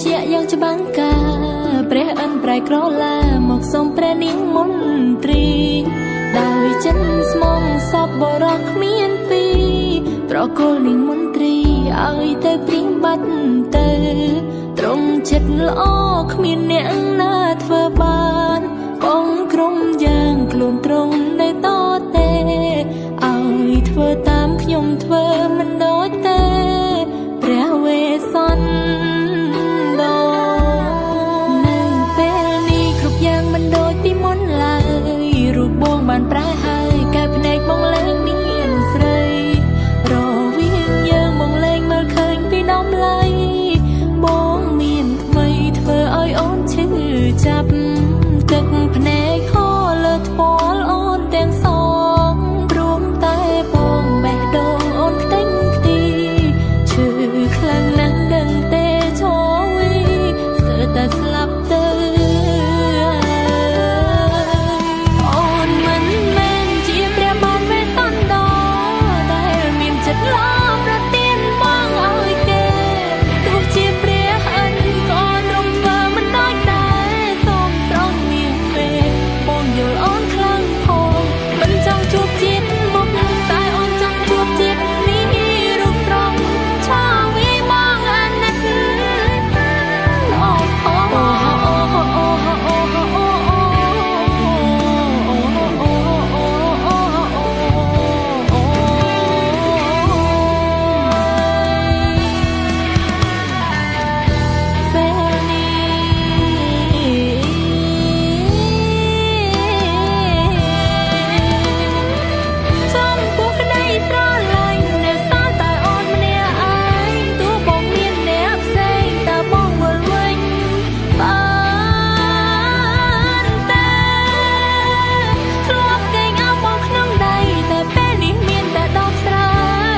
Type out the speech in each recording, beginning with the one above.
ជាយ៉ាងច្បាស់កាព្រះអិនប្រែក្រឡាមកសូមព្រះនាងមន្ត្រីដោយចិត្តស្មងសពបរោះគ្មានពីប្រគល់នាងមន្ត្រីឲ្យទៅព្រៀងបាត់ទៅត្រង់ចិត្តល្អគ្មានអ្នកណាធ្វើបានបងក្រុមយ៉ាងខ្លួនត្រង់នៅតទេឲ្យធ្វើតាមខ្ញុំធ្វើមិនដូចទេព្រះវេសន្តនៅពេលនេះគ្រប់យ៉ាងមិនដូចពីមុនឡើយរូបបងបានប្រែហើយកែភ្នែកបងលែងមានស្រីរវាងយើងបងលែងមើលឃើញពីដំឡៃបងមានថ្មីធ្វើឲ្យអូនឈឺចាប់ទឹកភ្នែកហូរលើថ្ពាល់អូនទាំងសងព្រមតែបងបេះដូងអូនខ្ទេញខ្ទីឈឺខ្លាំងណាស់ដឹងទេឈរវីស្ទើរតែស្លាប់ទៅអូនមិនមែនជាព្រះបាទវេសន្តរដែលមានចិត្តល្អប្រទានបងឲ្យគេទោះជាព្រះអិនក៏ទ្រង់ធ្វើមិនដូចដែរសូមស្រង់នាងពេបងយល់អូនខ្លាំងផងមិនចង់ជួបជាតិមុខតែអូនចង់ជួបជាតិនេះរូបស្រស់ឆាវីបងអាណិតអូអូពេលនេះចំពោះក្តីស្រឡាញ់នៅសល់តែអូនម្នាក់ឯងទោះបងមានអ្នកផ្សេងតើបងវិលវិញបានទេធ្លាប់កេងអោបបងក្នុងដៃតែពេលនេះមានតែដបស្រា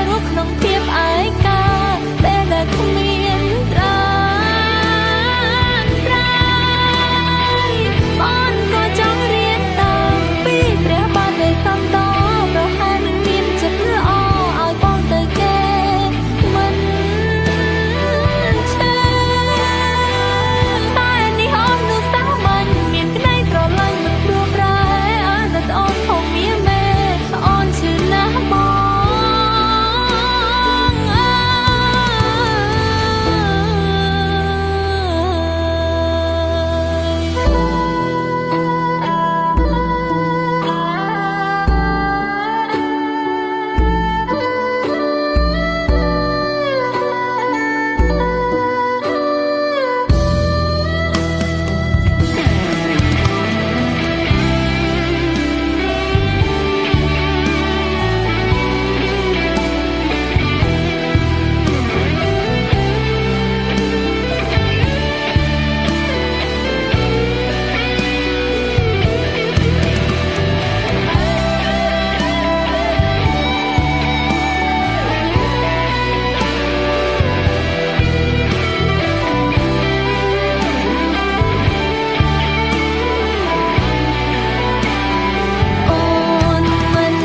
រស់ក្នុងភាពឯកាពេលដែលគ្មានត្រាត្រៃអូនក៏ចង់រៀនតាមពីព្រះបាទវេសន្តរប្រហែលនឹងមានចិត្តល្អឲ្យបងទៅគេមិនឈឺតែនេះអូននោះសាមញ្ញមានក្តីស្រឡាញ់មិនព្រោះប្រែអាណិតអូនផងមានមេអូនឈឺណាស់បងអើអូនមិន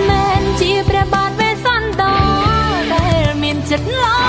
មែនជាព្រះបាទវេសន្តរដែលមានចិត្តល្អ